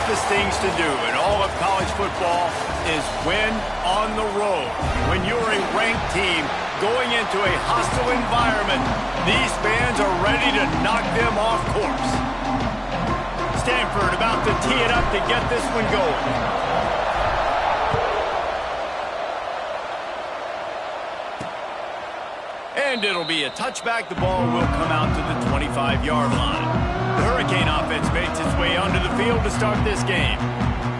toughest things to do in all of college football is win on the road. When you're a ranked team going into a hostile environment, these fans are ready to knock them off course. Stanford about to tee it up to get this one going. And it'll be a touchback. The ball will come out to the 25-yard line. The Hurricane offense makes its way onto the field to start this game.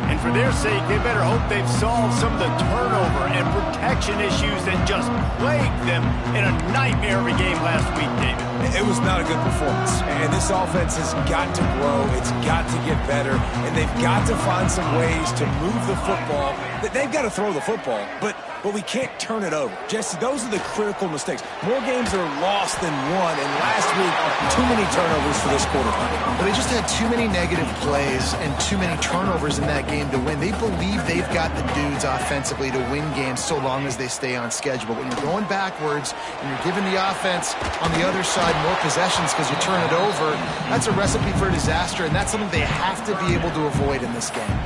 And for their sake, they better hope they've solved some of the turnover and protection issues that just plagued them in a nightmare of a game last week, David. It was not a good performance. And this offense has got to grow. It's got to get better. And they've got to find some ways to move the football. They've got to throw the football, but we can't turn it over. Jesse, those are the critical mistakes. More games are lost than won, and last week, too many turnovers for this quarterback. But they just had too many negative plays and too many turnovers in that game to win. They believe they've got the dudes offensively to win games so long as they stay on schedule. But when you're going backwards and you're giving the offense on the other side more possessions because you turn it over, that's a recipe for disaster, and that's something they have to be able to avoid in this game.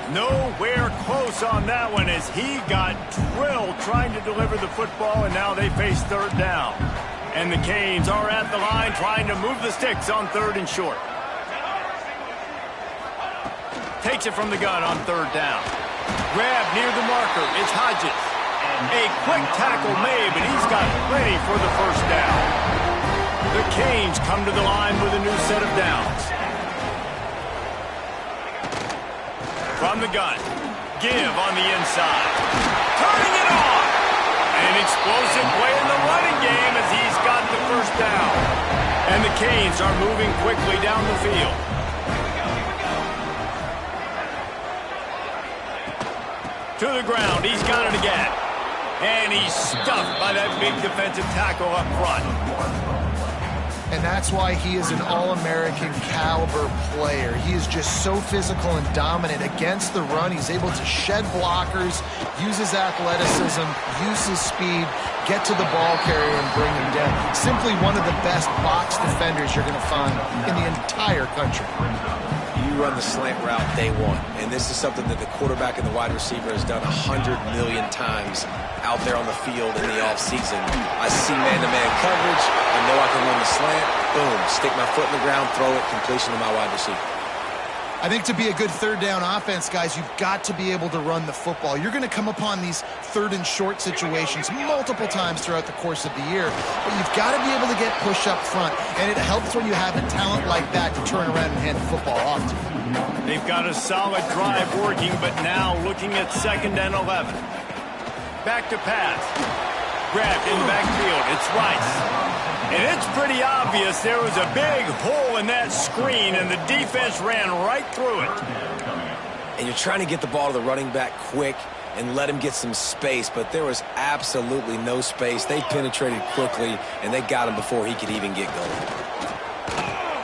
Nowhere close on that one as he got drilled trying to deliver the football, and now they face third down. And the Canes are at the line trying to move the sticks on third and short. Takes it from the gun on third down. Grab near the marker. It's Hodges. A quick tackle made, but he's got plenty for the first down. The Canes come to the line with a new set of downs. From the gun, give on the inside. Turning it on! An explosive play in the running game as he's got the first down. And the Canes are moving quickly down the field. To the ground, he's got it again. And he's stuffed by that big defensive tackle up front. And that's why he is an All-American caliber player. He is just so physical and dominant against the run. He's able to shed blockers, use his athleticism, use his speed, get to the ball carrier and bring him down. Simply one of the best box defenders you're going to find in the entire country. You run the slant route day one, and this is something that the quarterback and the wide receiver has done 100 million times out there on the field in the offseason. I see man-to-man coverage. I know I can run the slant. Boom, stick my foot in the ground, throw it, completion to my wide receiver. I think to be a good third down offense, guys, you've got to be able to run the football. You're going to come upon these third and short situations multiple times throughout the course of the year, but you've got to be able to get push up front, and it helps when you have a talent like that to turn around and hand the football off to. They've got a solid drive working, but now looking at 2nd and 11. Back to pass. Grabbed in the backfield. It's Rice. And it's pretty obvious there was a big hole in that screen, and the defense ran right through it. And you're trying to get the ball to the running back quick and let him get some space, but there was absolutely no space. They penetrated quickly, and they got him before he could even get going.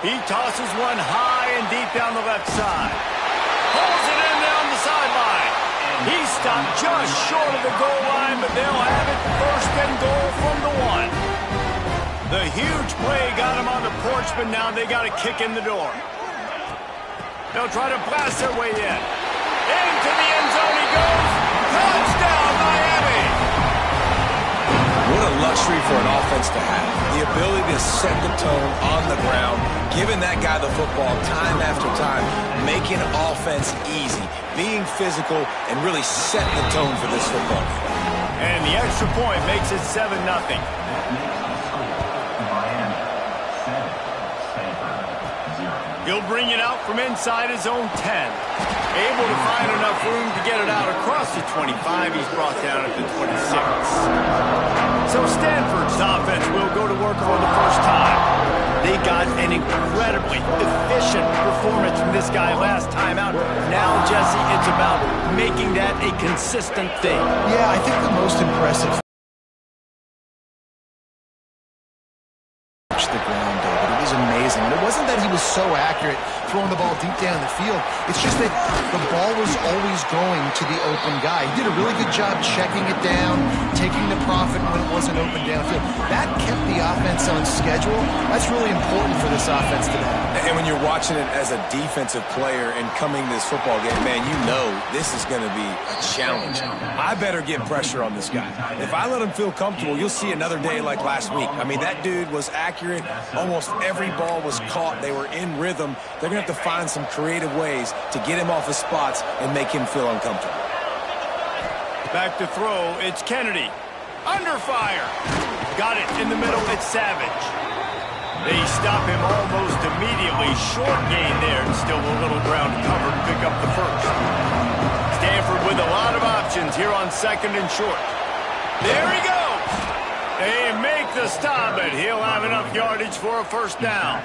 He tosses one high and deep down the left side. Pulls it in down the sideline. He stopped just short of the goal line, but they'll have it 1st and goal from the 1. The huge play got him on the porch, but now they got a kick in the door. They'll try to blast their way in. Into the end zone he goes. Touchdown, Miami! What a luxury for an offense to have. The ability to set the tone on the ground, giving that guy the football time after time, making offense easy, being physical, and really setting the tone for this football game. And the extra point makes it 7-0. He'll bring it out from inside his own 10. Able to find enough room to get it out across the 25. He's brought down at the 26. So Stanford's offense will go to work for the first time. They got an incredibly efficient performance from this guy last time out. Now, Jesse, it's about making that a consistent thing. Yeah, I think the most impressive the ground, David. It was amazing. And it wasn't that he was so accurate throwing the ball deep down the field. It's just that the ball was always going to the open guy. He did a really good job checking it down, taking the profit when it wasn't open downfield. That kept the offense on schedule. That's really important for this offense today. And when you're watching it as a defensive player and coming to this football game, man, you know this is going to be a challenge. I better get pressure on this guy. If I let him feel comfortable, you'll see another day like last week. I mean, that dude was accurate. Almost every ball was caught. They were in rhythm. They're going to have to find some creative ways to get him off his spots and make him feel uncomfortable. Back to throw, it's Kennedy. Under fire. Got it in the middle, it's Savage. They stop him almost immediately. Short gain there, and still a little ground covered to pick up the first. Stanford with a lot of options here on 2nd and short. There he goes. They make the stop, but he'll have enough yardage for a first down.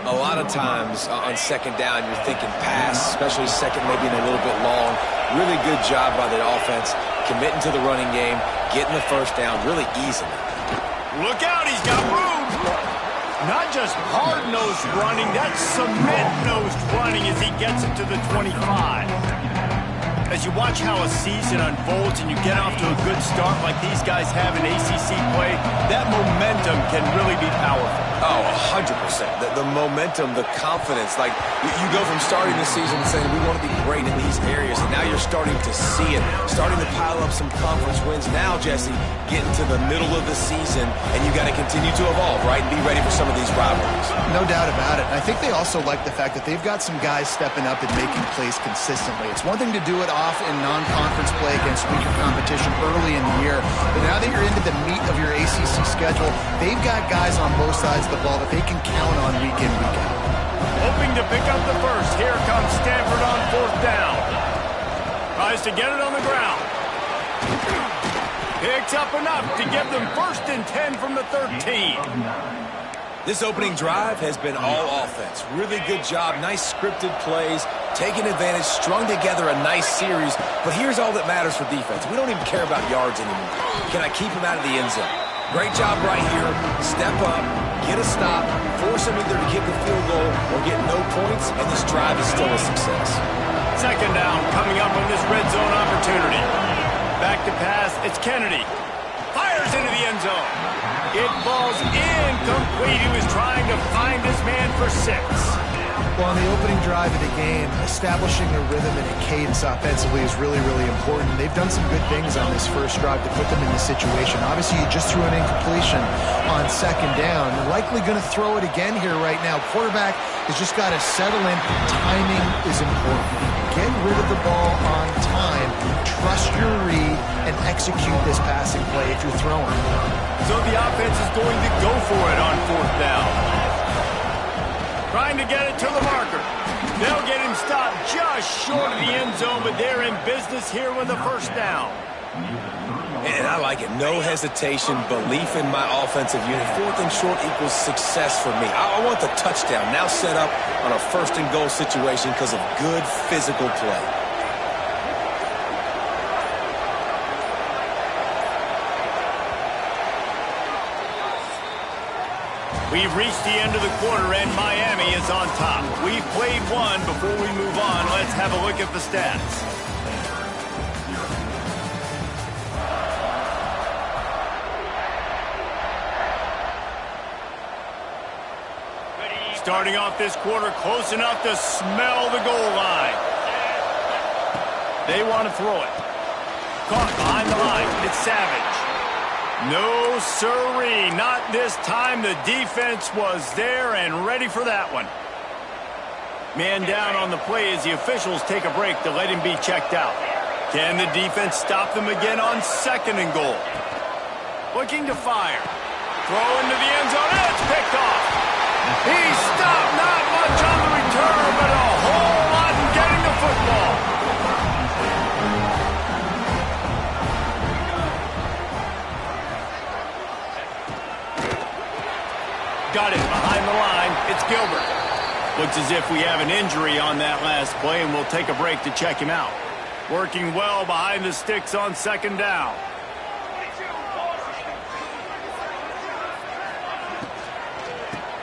A lot of times on 2nd down, you're thinking pass, especially second, maybe in a little bit long. Really good job by the offense, committing to the running game, getting the first down really easily. Look out, he's got room. Not just hard-nosed running, that's cement-nosed running as he gets it to the 25. As you watch how a season unfolds and you get off to a good start like these guys have in ACC play, that momentum can really be powerful. Oh, 100%. The momentum, the confidence. Like, you go from starting the season saying we want to be great in these areas, and now you're starting to see it, starting to pile up some conference wins. Now, Jesse, getting to the middle of the season, and you got to continue to evolve, right, and be ready for some of these rivalries. No doubt about it. I think they also like the fact that they've got some guys stepping up and making plays consistently. It's one thing to do it off in non-conference play against weaker competition early in the year, but now that you're into the meat of your ACC schedule, they've got guys on both sides of the ball that they can count on week in, week out. Hoping to pick up the first. Here comes Stanford on 4th down. Tries to get it on the ground. Picks up enough to give them 1st and 10 from the 13. This opening drive has been all offense. Really good job, nice scripted plays, taking advantage, strung together a nice series. But here's all that matters for defense. We don't even care about yards anymore. Can I keep him out of the end zone? Great job right here. Step up, get a stop, force him either to kick a field goal or get no points, and this drive is still a success. 2nd down coming up on this red zone opportunity. Back to pass, it's Kennedy. Fires into the end zone. It falls incomplete. He was trying to find his man for 6. Well, on the opening drive of the game, establishing a rhythm and a cadence offensively is really, really important. They've done some good things on this first drive to put them in this situation. Obviously, you just threw an incompletion on 2nd down. Likely going to throw it again here right now. Quarterback has just got to settle in. Timing is important. Get rid of the ball on time. Trust your read and execute this passing play if you're throwing. So the offense is going to go for it on 4th down. Trying to get it to the marker. They'll get him stopped just short of the end zone, but they're in business here with the first down. And I like it. No hesitation, belief in my offensive unit. 4th and short equals success for me. I want the touchdown now set up on a 1st and goal situation because of good physical play. We've reached the end of the quarter, and Miami is on top. We've played one. Before we move on, let's have a look at the stats. Starting off this quarter, close enough to smell the goal line. They want to throw it. Caught behind the line. It's Savage. No siree, not this time. The defense was there and ready for that one. Man down on the play as the officials take a break to let him be checked out. Can the defense stop them again on 2nd and goal? Looking to fire. Throw into the end zone. And it's picked off. He stopped, not much on the return, but a whole lot in getting the football. Got it behind the line. It's Gilbert. Looks as if we have an injury on that last play, and we'll take a break to check him out. Working well behind the sticks on 2nd down.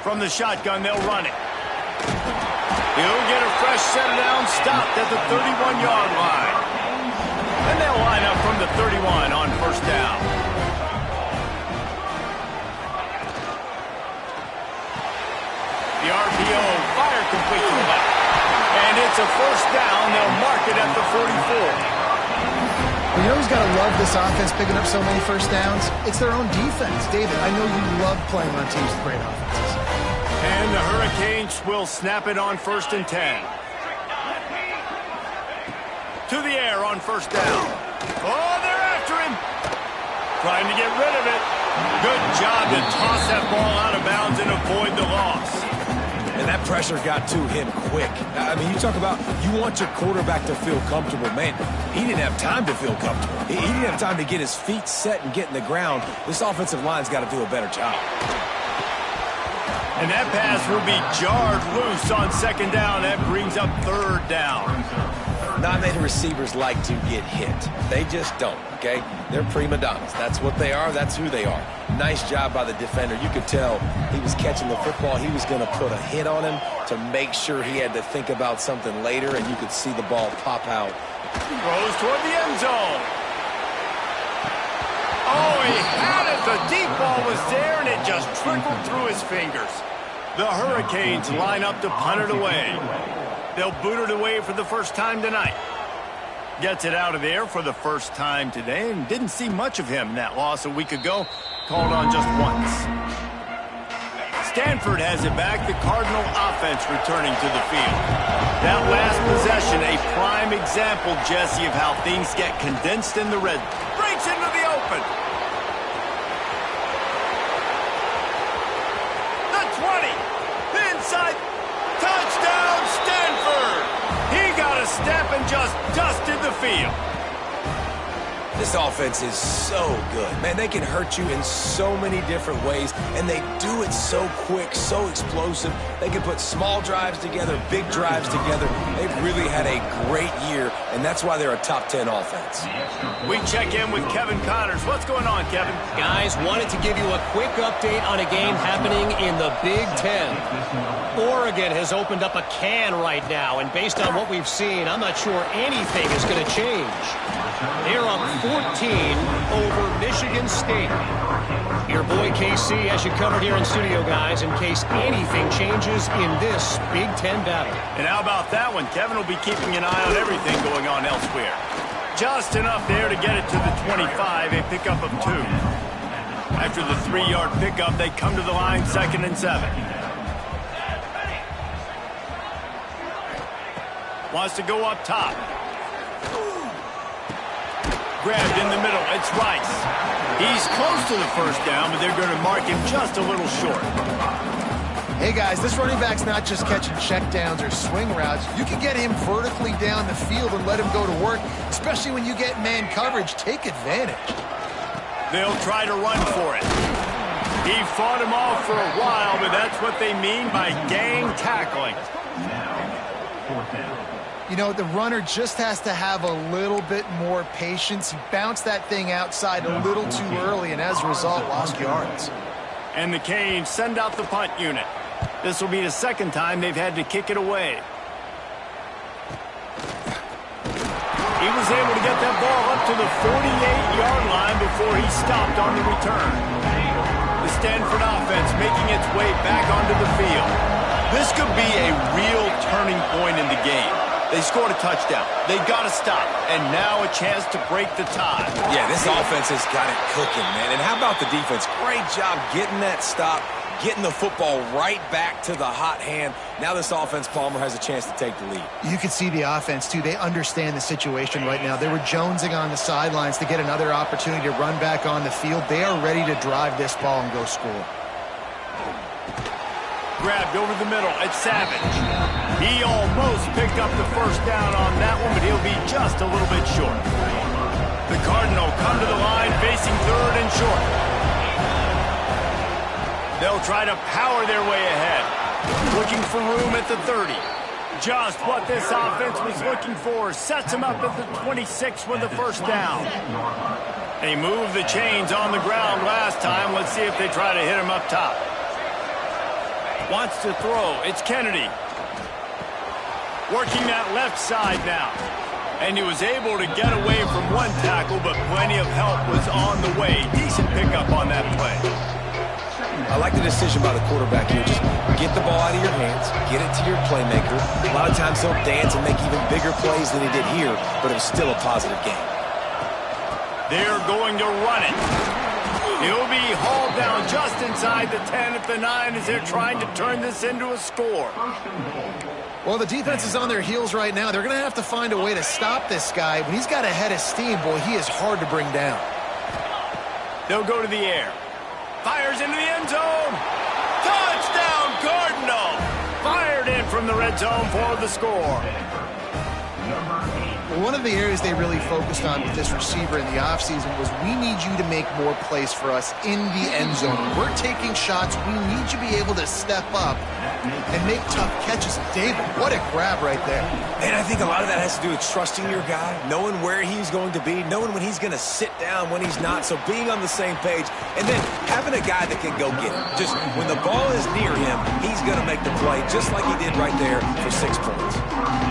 From the shotgun, they'll run it. He'll get a fresh set of downs stopped at the 31-yard line. And they'll line up from the 31 on first down. The RPO fire complete to the left. And it's a first down. They'll mark it at the 44. Well, you know who's got to love this offense picking up so many first downs? It's their own defense. David, I know you love playing on teams with great offenses. And the Hurricanes will snap it on 1st and 10. To the air on first down. Oh, they're after him. Trying to get rid of it. Good job to toss that ball out of bounds and avoid the loss. And that pressure got to him quick. I mean, you talk about you want your quarterback to feel comfortable. Man, he didn't have time to feel comfortable. He didn't have time to get his feet set and get in the ground. This offensive line's got to do a better job. And that pass will be jarred loose on 2nd down. That brings up 3rd down. Not many receivers like to get hit. They just don't, okay? They're prima donnas. That's what they are. That's who they are. Nice job by the defender. You could tell he was catching the football. He was going to put a hit on him to make sure he had to think about something later, and you could see the ball pop out. Throws toward the end zone. Oh, he had it. The deep ball was there, and it just trickled through his fingers. The Hurricanes line up to punt it away. They'll boot it away for the first time tonight. Gets it out of there for the first time today, and didn't see much of him in that loss a week ago. Called on just once. Stanford has it back. The Cardinal offense returning to the field. That last possession, a prime example, Jesse, of how things get condensed in the red. Breaks into the open. The 20. Inside. Touchdown, Stanford. He got a step and just dusted the field. This offense is so good. Man, they can hurt you in so many different ways, and they do it so quick, so explosive. They can put small drives together, big drives together. They've really had a great year, and that's why they're a top 10 offense. We check in with Kevin Connors. What's going on, Kevin? Guys, wanted to give you a quick update on a game happening in the Big Ten. Oregon has opened up a can right now, and based on what we've seen, I'm not sure anything is going to change. They're up 14 over Michigan State. Your boy KC has you covered here in studio, guys, in case anything changes in this Big Ten battle. And how about that one? Kevin will be keeping an eye on everything going on elsewhere. Just enough there to get it to the 25, a pickup of 2. After the 3-yard pickup, they come to the line 2nd and 7. Wants to go up top. Grabbed in the middle. It's Rice. He's close to the first down, but they're going to mark him just a little short. Hey, guys, this running back's not just catching checkdowns or swing routes. You can get him vertically down the field and let him go to work, especially when you get man coverage. Take advantage. They'll try to run for it. He fought him off for a while, but that's what they mean by gang tackling. You know, the runner just has to have a little bit more patience. He bounced that thing outside a little too early, and as a result, lost yards. And the Canes send out the punt unit. This will be the 2nd time they've had to kick it away. He was able to get that ball up to the 48-yard line before he stopped on the return. The Stanford offense making its way back onto the field. This could be a real turning point in the game. They scored a touchdown. They got to stop. And now a chance to break the tie. Yeah, this offense has got it cooking, man. And how about the defense? Great job getting that stop, getting the football right back to the hot hand. Now this offense, Palmer, has a chance to take the lead. You can see the offense, too. They understand the situation right now. They were jonesing on the sidelines to get another opportunity to run back on the field. They are ready to drive this ball and go score. Grabbed over the middle. It's Savage. He almost picked up the first down on that one, but he'll be just a little bit short. The Cardinal come to the line facing 3rd and short. They'll try to power their way ahead. Looking for room at the 30. Just what this offense was looking for. Sets him up at the 26 with the first down. They moved the chains on the ground last time. Let's see if they try to hit him up top. Wants to throw. It's Kennedy. Working that left side now. And he was able to get away from one tackle, but plenty of help was on the way. Decent pickup on that play. I like the decision by the quarterback here. Just get the ball out of your hands, get it to your playmaker. A lot of times he'll dance and make even bigger plays than he did here, but it was still a positive game. They're going to run it. He'll be hauled down just inside the 10 at the 9 as they're trying to turn this into a score. Well, the defense is on their heels right now. They're going to have to find a way to stop this guy. When he's got a head of steam, boy, he is hard to bring down. They'll go to the air. Fires into the end zone. Touchdown, Cardinal. Fired in from the red zone for the score. One of the areas they really focused on with this receiver in the offseason was we need you to make more plays for us in the end zone. We're taking shots. We need you to be able to step up and make tough catches. David, what a grab right there. And I think a lot of that has to do with trusting your guy, knowing where he's going to be, knowing when he's going to sit down, when he's not. So being on the same page, and then having a guy that can go get it. Just when the ball is near him, he's going to make the play, just like he did right there for 6 points.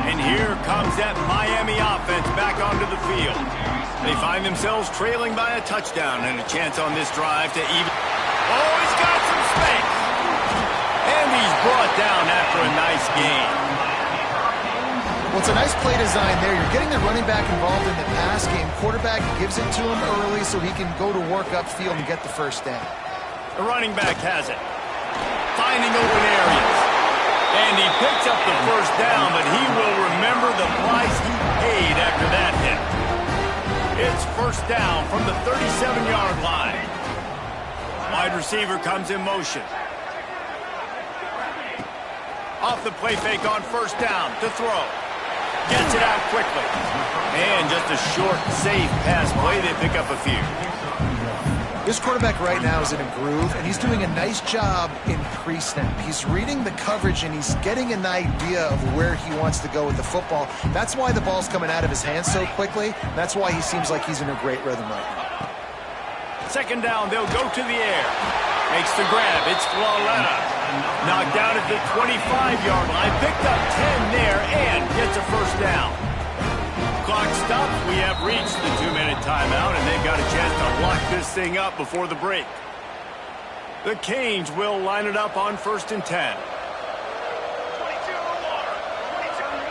And here comes that Miami offense back onto the field. They find themselves trailing by a touchdown and a chance on this drive to even... Oh, he's got some space. And he's brought down after a nice gain. Well, it's a nice play design there. You're getting the running back involved in the pass game. Quarterback gives it to him early so he can go to work upfield and get the first down. The running back has it. Finding open areas. And he picks up the first down, but he will remember the price he paid after that hit. It's first down from the 37-yard line. Wide receiver comes in motion. Off the play fake on first down to throw. Gets it out quickly. And just a short, safe pass play. They pick up a few. This quarterback right now is in a groove, and he's doing a nice job in pre-snap. He's reading the coverage, and he's getting an idea of where he wants to go with the football. That's why the ball's coming out of his hands so quickly. That's why he seems like he's in a great rhythm right now. Second down, they'll go to the air. Makes the grab. It's Floretta. Knocked down at the 25-yard line. Picked up 10 there and gets a first down. Clock stops. We have reached the 2-minute timeout, and they've got a chance to lock this thing up before the break. The Canes will line it up on 1st and 10.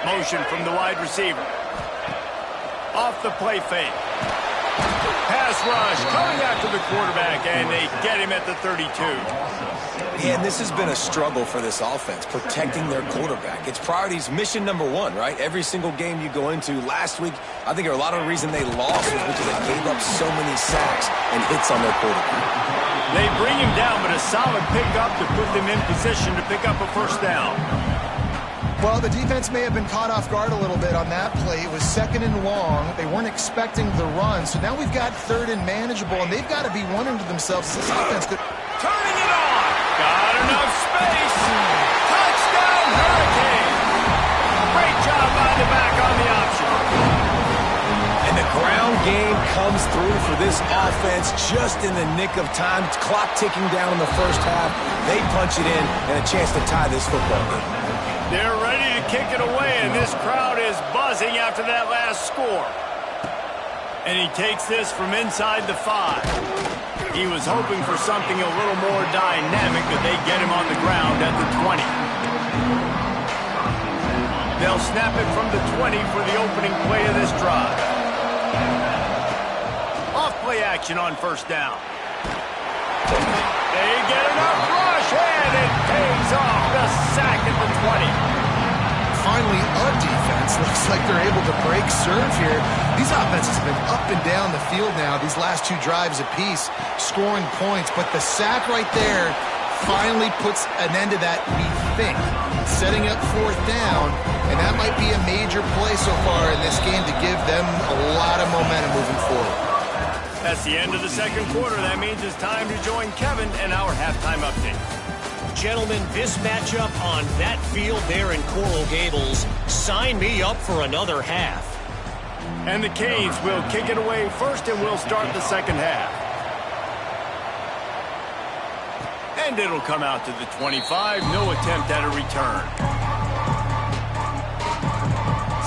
Motion from the wide receiver. Off the play fake. Pass rush coming after the quarterback, and they get him at the 32. Yeah, and this has been a struggle for this offense, protecting their quarterback. It's priorities, mission number one, right? Every single game you go into. Last week, I think a lot of the reason they lost was because they gave up so many sacks and hits on their quarterback. They bring him down, but a solid pickup to put them in position to pick up a first down. Well, the defense may have been caught off guard a little bit on that play. It was 2nd and long. They weren't expecting the run. So now we've got 3rd and manageable, and they've got to be wondering to themselves, this offense could... Turning it on. Got enough space. Touchdown, Hurricane. Great job by the back on the option. And the ground game comes through for this offense just in the nick of time. Clock ticking down in the first half. They punch it in and a chance to tie this football game. They're ready to kick it away, and this crowd is buzzing after that last score. And he takes this from inside the 5. He was hoping for something a little more dynamic, but they get him on the ground at the 20. They'll snap it from the 20 for the opening play of this drive. Off play action on first down. They get enough rush, and it pays off the sack at the 20. Finally, our defense looks like they're able to break serve here. These offenses have been up and down the field now, these last 2 drives apiece, scoring points. But the sack right there finally puts an end to that, we think. Setting up 4th down, and that might be a major play so far in this game to give them a lot of momentum moving forward. That's the end of the second quarter. That means it's time to join Kevin and our halftime update. Gentlemen, this matchup on that field there in Coral Gables, sign me up for another half. And the Canes will kick it away first, and we'll start the second half. And it'll come out to the 25. No attempt at a return.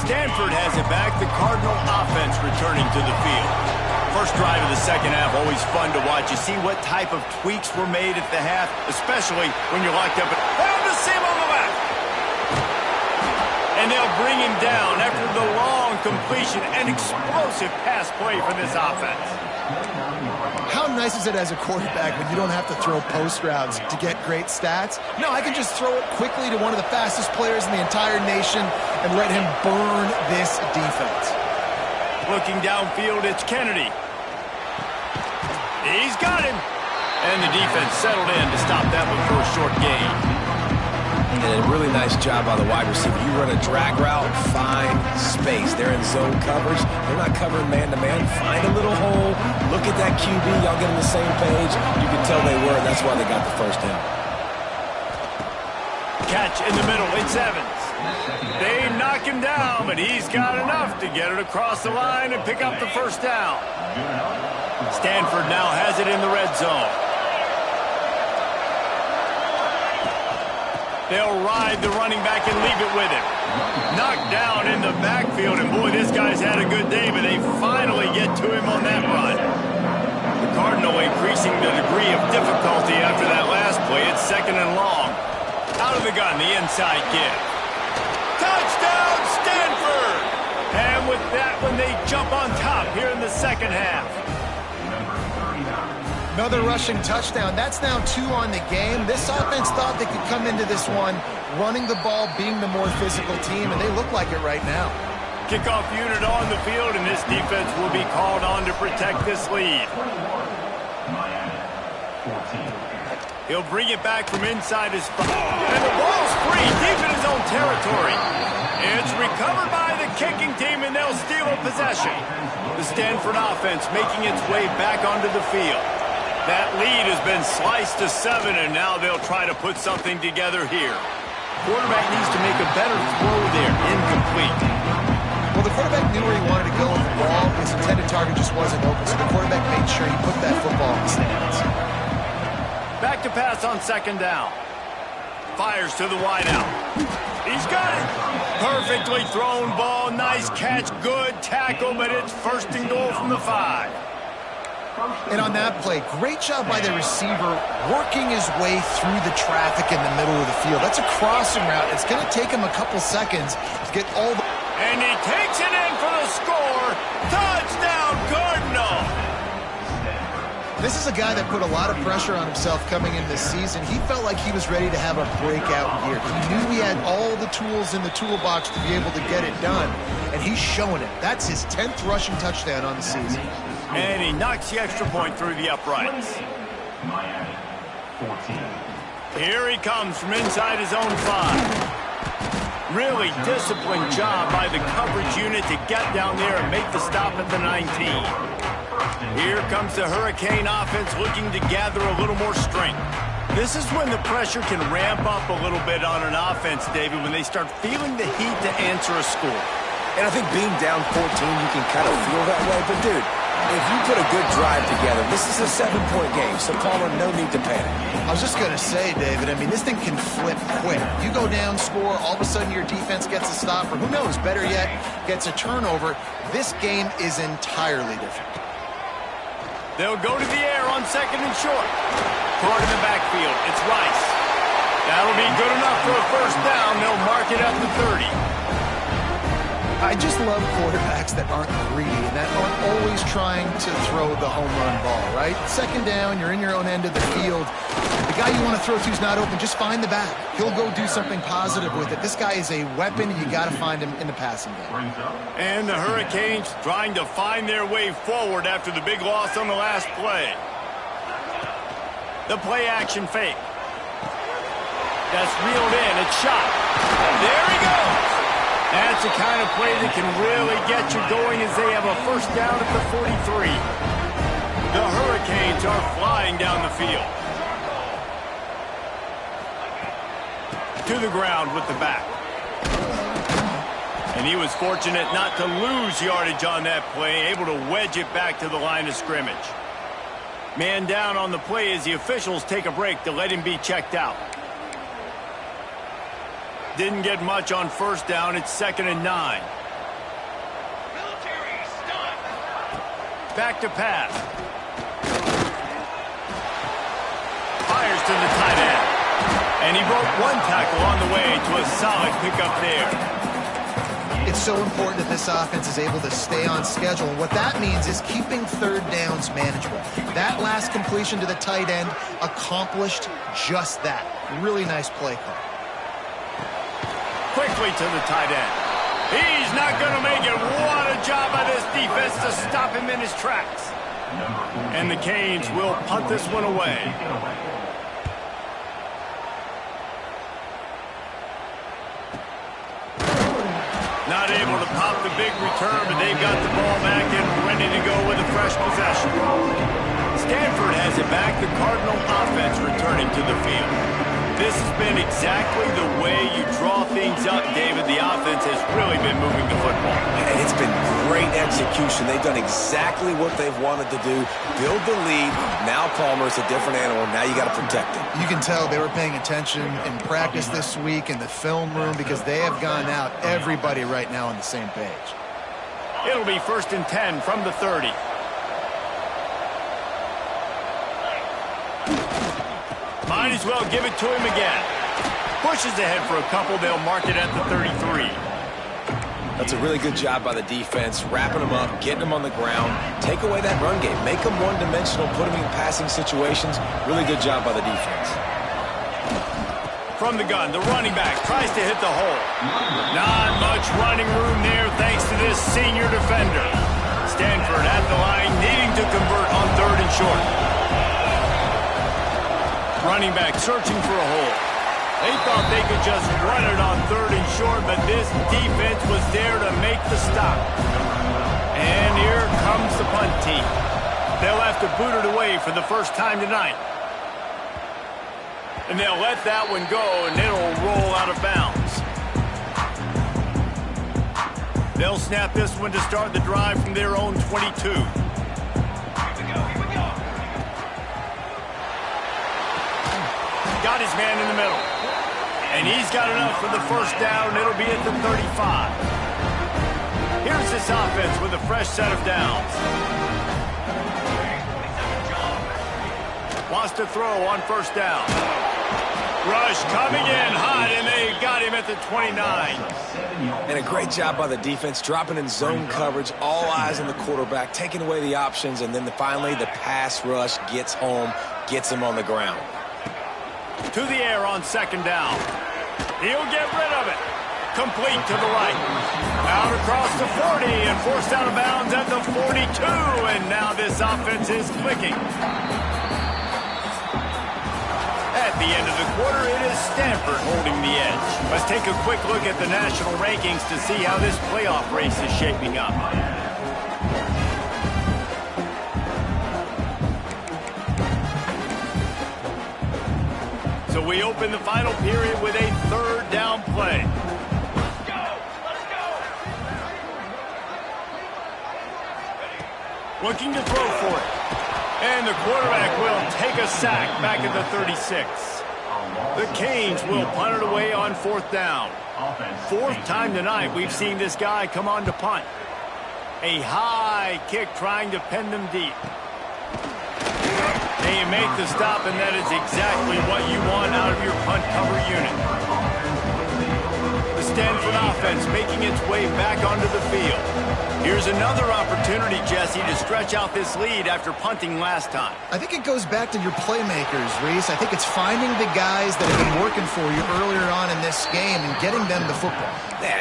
Stanford has it back. The Cardinal offense returning to the field. First drive of the second half, always fun to watch. You see what type of tweaks were made at the half, especially when you're locked up. Found the seam on the left. And they'll bring him down after the long completion. An explosive pass play for this offense. How nice is it as a quarterback when you don't have to throw post routes to get great stats? No, I can just throw it quickly to one of the fastest players in the entire nation and let him burn this defense. Looking downfield, it's Kennedy. He's got him. And the defense settled in to stop that one for a short gain. And a really nice job by the wide receiver. You run a drag route, find space. They're in zone coverage. They're not covering man-to-man. Find a little hole. Look at that QB. Y'all get on the same page. You can tell they were, and that's why they got the first down. Catch in the middle. It's Evans. They knock him down, but he's got enough to get it across the line and pick up the first down. Stanford now has it in the red zone. They'll ride the running back and leave it with him. Knocked down in the backfield, and boy, this guy's had a good day, but they finally get to him on that run. The Cardinal increasing the degree of difficulty after that last play. It's second and long. Out of the gun, the inside give. Touchdown, Stanford! And with that one, they jump on top here in the second half. Another rushing touchdown. That's now 2 on the game. This offense thought they could come into this one running the ball, being the more physical team, and they look like it right now. Kickoff unit on the field, and this defense will be called on to protect this lead. He'll bring it back from inside his spot. And the ball's free, deep in his own territory. It's recovered by the kicking team, and they'll steal a possession. The Stanford offense making its way back onto the field. That lead has been sliced to 7, and now they'll try to put something together here. Quarterback needs to make a better throw there. Incomplete. Well, the quarterback knew where he wanted to go with the ball. His intended target just wasn't open, so the quarterback made sure he put that football in the stands. Back to pass on second down. Fires to the wideout. He's got it. Perfectly thrown ball. Nice catch. Good tackle, but it's first and goal from the 5. And on that play, great job by the receiver working his way through the traffic in the middle of the field. That's a crossing route. It's going to take him a couple seconds to get all the... And he takes it in for the score. Touchdown, Cardinal. This is a guy that put a lot of pressure on himself coming in this season. He felt like he was ready to have a breakout year. He knew he had all the tools in the toolbox to be able to get it done, and he's showing it. That's his 10th rushing touchdown on the season. And he knocks the extra point through the uprights. Here he comes from inside his own 5. Really disciplined job by the coverage unit to get down there and make the stop at the 19. Here comes the Hurricane offense looking to gather a little more strength. This is when the pressure can ramp up a little bit on an offense, David, when they start feeling the heat to answer a score. And I think being down 14, you can kind of feel that way. But, dude, if you put a good drive together, this is a 7-point game. So, Palmer, no need to panic. I was just going to say, David, I mean, this thing can flip quick. You go down, score, all of a sudden your defense gets a stop, or who knows, better yet, gets a turnover. This game is entirely different. They'll go to the air on second and short. Caught in the backfield. It's Rice. That'll be good enough for a first down. They'll mark it at the 30. I just love quarterbacks that aren't greedy and that aren't always trying to throw the home run ball, right? Second down, you're in your own end of the field. The guy you want to throw to is not open. Just find the back. He'll go do something positive with it. This guy is a weapon, and you got to find him in the passing game. And the Hurricanes trying to find their way forward after the big loss on the last play. The play action fake. That's reeled in. It's shot. There he goes. That's the kind of play that can really get you going as they have a first down at the 43. The Hurricanes are flying down the field. To the ground with the back. And he was fortunate not to lose yardage on that play, able to wedge it back to the line of scrimmage. Man down on the play as the officials take a break to let him be checked out. Didn't get much on first down. It's 2nd and 9. back to pass. Fires to the tight end. And he broke one tackle on the way to a solid pickup there. It's so important that this offense is able to stay on schedule. And what that means is keeping third downs manageable. That last completion to the tight end accomplished just that. Really nice play call. Quickly to the tight end. He's not going to make it. What a job by this defense to stop him in his tracks. And the Canes will punt this one away. Not able to pop the big return, but they've got the ball back and ready to go with a fresh possession. Stanford has it back. The Cardinal offense returning to the field. This has been exactly the way you draw things up, David. The offense has really been moving the football. And it's been great execution. They've done exactly what they've wanted to do. Build the lead. Now Palmer's a different animal. Now you got to protect him. You can tell they were paying attention in practice this week in the film room because they have gone out, everybody right now on the same page. It'll be 1st and 10 from the 30. Might as well give it to him again. Pushes ahead for a couple. They'll mark it at the 33. That's a really good job by the defense, wrapping them up, getting them on the ground, take away that run game, make them one-dimensional, put them in passing situations. Really good job by the defense. From the gun, the running back tries to hit the hole. Not much running room there thanks to this senior defender. Stanford at the line, needing to convert on 3rd and short. Running back searching for a hole. They thought they could just run it on 3rd and short, but this defense was there to make the stop. And here comes the punt team. They'll have to boot it away for the first time tonight. And they'll let that one go, and it'll roll out of bounds. They'll snap this one to start the drive from their own 22. Got his man in the middle. And he's got enough for the first down. It'll be at the 35. Here's this offense with a fresh set of downs. Wants to throw on 1st down. Rush coming in hot, and they got him at the 29. And a great job by the defense, dropping in zone coverage, all eyes on the quarterback, taking away the options, and then finally the pass rush gets home, gets him on the ground. To the air on 2nd down. He'll get rid of it. Complete to the right. Out across the 40 and forced out of bounds at the 42. And now this offense is clicking. At the end of the quarter, it is Stanford holding the edge. Let's take a quick look at the national rankings to see how this playoff race is shaping up. So we open the final period with a 3rd down play. Let's go! Let's go! Looking to throw for it. And the quarterback will take a sack back at the 36. The Canes will punt it away on 4th down. 4th time tonight we've seen this guy come on to punt. A high kick trying to pin them deep. They make the stop, and that is exactly what you want out of your punt cover unit. The Stanford offense making its way back onto the field. Here's another opportunity, Jesse, to stretch out this lead after punting last time. I think it goes back to your playmakers, Reese. I think it's finding the guys that have been working for you earlier on in this game and getting them the football.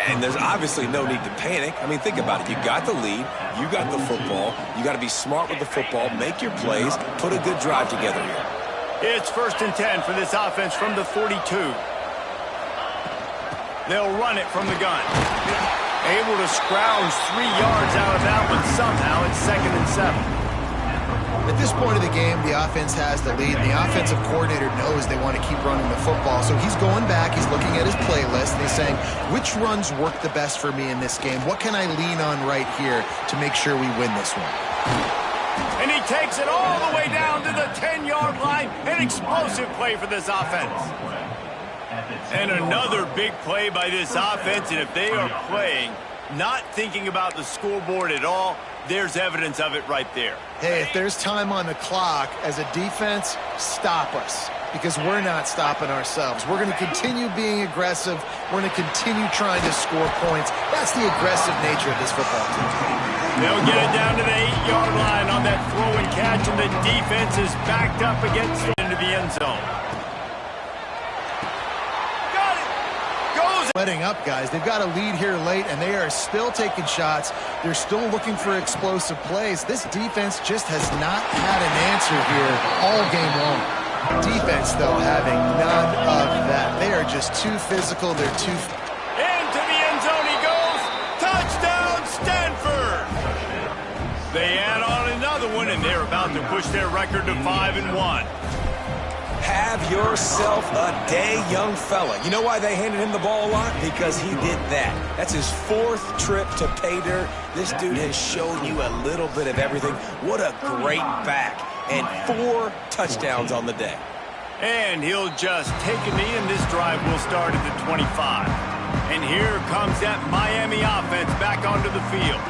And there's obviously no need to panic. I mean, think about it. You got the lead. You got the football. You got to be smart with the football, make your plays, put a good drive together here. It's 1st and 10 for this offense from the 42. They'll run it from the gun. Able to scrounge 3 yards out of that one somehow. It's 2nd and 7. At this point of the game, the offense has the lead. The offensive coordinator knows they want to keep running the football. So he's going back, he's looking at his playlist, and he's saying, which runs work the best for me in this game? What can I lean on right here to make sure we win this one? And he takes it all the way down to the 10-yard line. An explosive play for this offense. And another big play by this offense, and if they are playing not thinking about the scoreboard at all. There's evidence of it right there. Hey, if there's time on the clock, as a defense, stop us. Because we're not stopping ourselves. We're going to continue being aggressive. We're going to continue trying to score points. That's the aggressive nature of this football team. They'll get it down to the 8-yard line on that throw and catch, and the defense is backed up against it into the end zone. Got it! Goes! Letting up, guys. They've got a lead here late, and they are still taking shots. They're still looking for explosive plays. This defense just has not had an answer here all game long. Defense, though, having none of that. They are just too physical. They're too... Into the end zone he goes. Touchdown, Stanford! They add on another one, and they're about to push their record to 5-1. Have yourself a day, young fella. You know why they handed him the ball a lot? Because he did that. That's his 4th trip to pay dirt. This dude has shown you a little bit of everything. What a great back. And 4 touchdowns on the day. And he'll just take a knee, and this drive will start at the 25. And here comes that Miami offense back onto the field.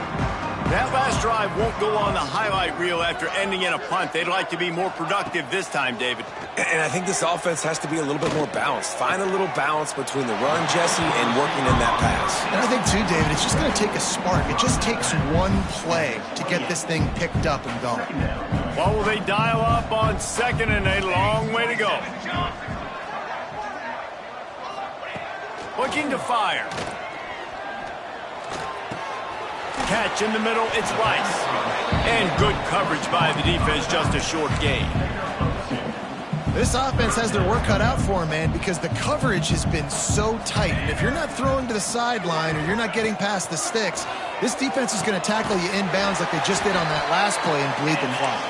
That last drive won't go on the highlight reel after ending in a punt. They'd like to be more productive this time, David. And I think this offense has to be a little bit more balanced. Find a little balance between the run, Jesse, and working in that pass. And I think, too, David, it's just going to take a spark. It just takes one play to get this thing picked up and going. What will they dial up on 2nd and a long way to go? Looking to fire. Catch in the middle, it's Rice. And good coverage by the defense, just a short gain. This offense has their work cut out for them, man, because the coverage has been so tight. And if you're not throwing to the sideline or you're not getting past the sticks, this defense is going to tackle you inbounds like they just did on that last play and bleed the clock.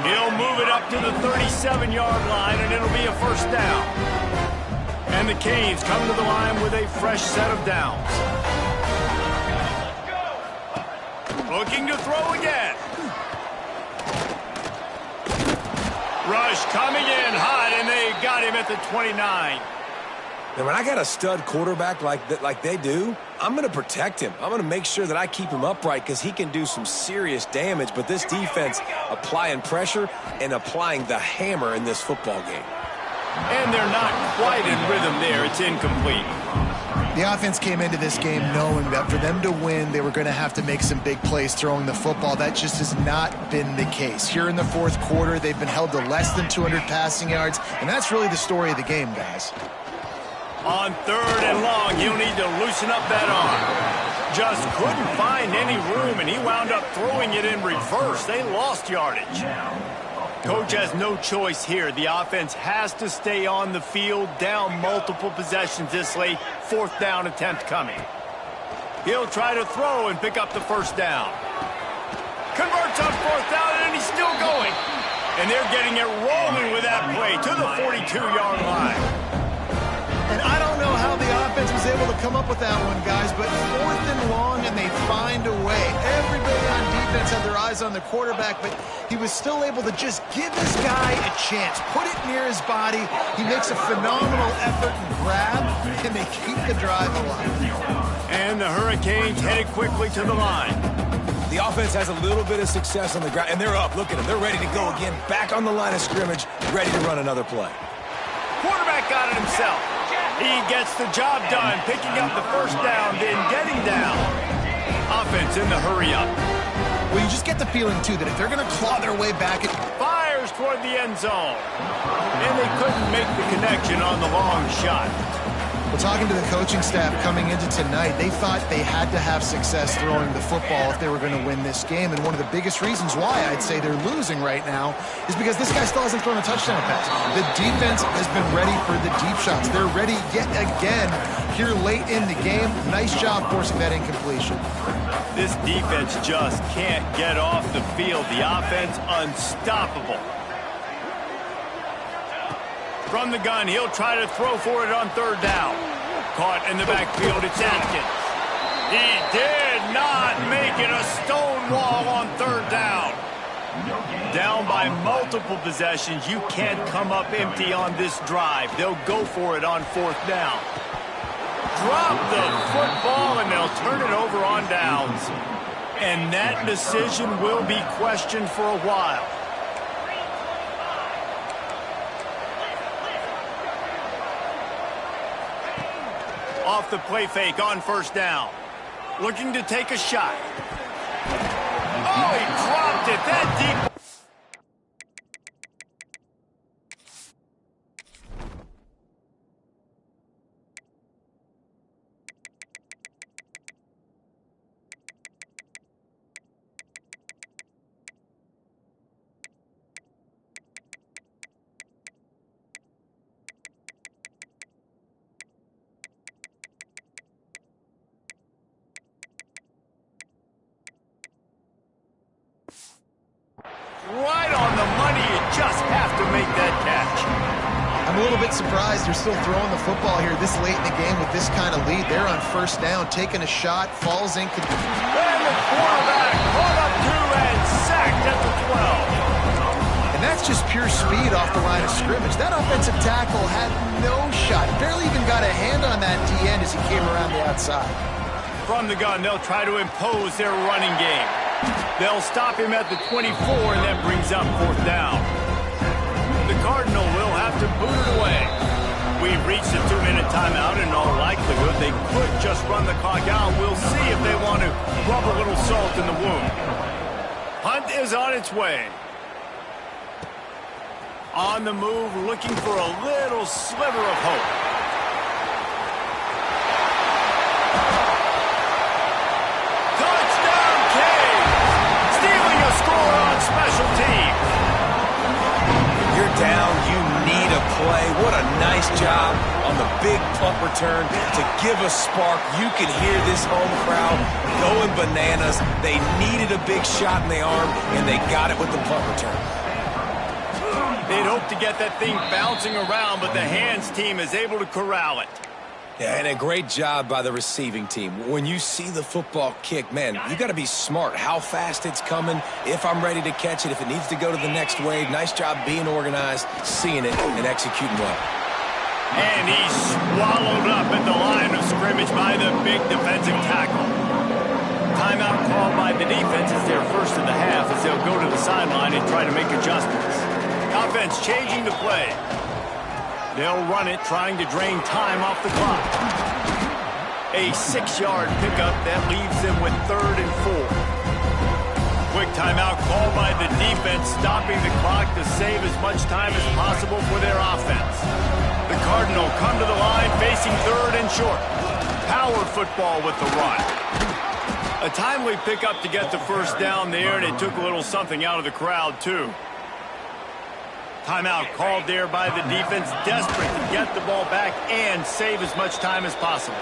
He'll move it up to the 37-yard line, and it'll be a first down. And the Canes come to the line with a fresh set of downs. Looking to throw again. Rush coming in hot, and they got him at the 29. And when I got a stud quarterback like they do, I'm going to protect him. I'm going to make sure that I keep him upright because he can do some serious damage. But this defense applying pressure and applying the hammer in this football game. And they're not quite in rhythm there. It's incomplete. The offense came into this game knowing that for them to win, they were going to have to make some big plays throwing the football. That just has not been the case. Here in the 4th quarter, they've been held to less than 200 passing yards, and that's really the story of the game, guys. On 3rd and long, he'll need to loosen up that arm. Just couldn't find any room, and he wound up throwing it in reverse. They lost yardage. Coach has no choice here. The offense has to stay on the field, down multiple possessions this late. 4th down attempt coming. He'll try to throw and pick up the first down. Converts on 4th down, and he's still going. And they're getting it rolling with that play to the 42-yard line. And I don't know how the offense was able to come up with that one, guys, but 4th and long, and they find a way. Everybody on defense had their eyes on the quarterback, but he was still able to just give this guy a chance. Put it near his body. He makes a phenomenal effort and grab, and they keep the drive alive. And the Hurricanes headed quickly to the line. The offense has a little bit of success on the ground, and they're up. Look at them. They're ready to go again. Back on the line of scrimmage, ready to run another play. Quarterback got it himself. He gets the job done, picking up the first down, then getting down. Offense in the hurry-up. Well, you just get the feeling, too, that if they're going to claw their way back, it fires toward the end zone. And they couldn't make the connection on the long shot. Well, talking to the coaching staff coming into tonight, they thought they had to have success throwing the football if they were going to win this game. And one of the biggest reasons why I'd say they're losing right now is because this guy still hasn't thrown a touchdown pass. The defense has been ready for the deep shots. They're ready yet again here late in the game. Nice job forcing that incompletion. This defense just can't get off the field. The offense unstoppable. From the gun, he'll try to throw for it on 3rd down. Caught in the backfield, it's Atkins. He did not make it a stone wall on 3rd down. Down by multiple possessions, you can't come up empty on this drive. They'll go for it on 4th down. Drop the football, and they'll turn it over on downs. And that decision will be questioned for a while. Off the play fake on first down. Looking to take a shot. Oh, he dropped it that deep. Right on the money, you just have to make that catch. I'm a little bit surprised they're still throwing the football here this late in the game with this kind of lead. They're on first down, taking a shot, falls in. And the quarterback caught up to and sacked at the 12. And that's just pure speed off the line of scrimmage. That offensive tackle had no shot. Barely even got a hand on that D-end as he came around the outside. From the gun, they'll try to impose their running game. They'll stop him at the 24, and that brings up fourth down. The Cardinal will have to boot it away. We've reached a 2-minute timeout, and in all likelihood, they could just run the clock out. We'll see if they want to rub a little salt in the wound. Hunt is on its way. On the move, looking for a little sliver of hope. Special teams. You're down, you need a play. What a nice job on the big punt return to give a spark. You can hear this home crowd going bananas. They needed a big shot in the arm, and they got it with the punt return. They'd hoped to get that thing bouncing around, but the hands team is able to corral it. Yeah, and a great job by the receiving team. When you see the football kick, man, you got to be smart how fast it's coming, if I'm ready to catch it, if it needs to go to the next wave. Nice job being organized, seeing it, and executing well. And he's swallowed up at the line of scrimmage by the big defensive tackle. Timeout called by the defense is their first of the half as they'll go to the sideline and try to make adjustments. Offense changing the play. They'll run it, trying to drain time off the clock. A 6-yard pickup that leaves them with 3rd and 4. Quick timeout called by the defense, stopping the clock to save as much time as possible for their offense. The Cardinal come to the line facing 3rd and short. Power football with the run. A timely pickup to get the first down there, and it took a little something out of the crowd, too. Timeout called there by the defense, desperate to get the ball back and save as much time as possible.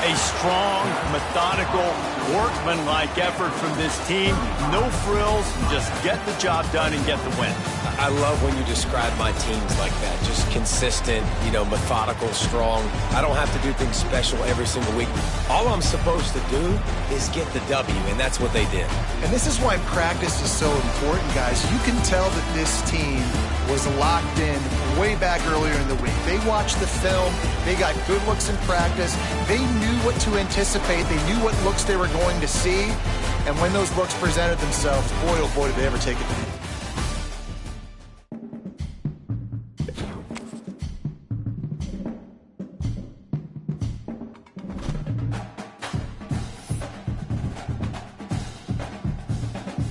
A strong, methodical, workmanlike effort from this team. No frills, just get the job done and get the win. I love when you describe my teams like that. Just consistent, methodical, strong. I don't have to do things special every single week. All I'm supposed to do is get the W, and that's what they did. And this is why practice is so important, guys. You can tell that this team was locked in way back earlier in the week. They watched the film. They got good looks in practice. They knew what to anticipate. They knew what looks they were going to see. And when those looks presented themselves, boy, oh boy, did they ever take advantage.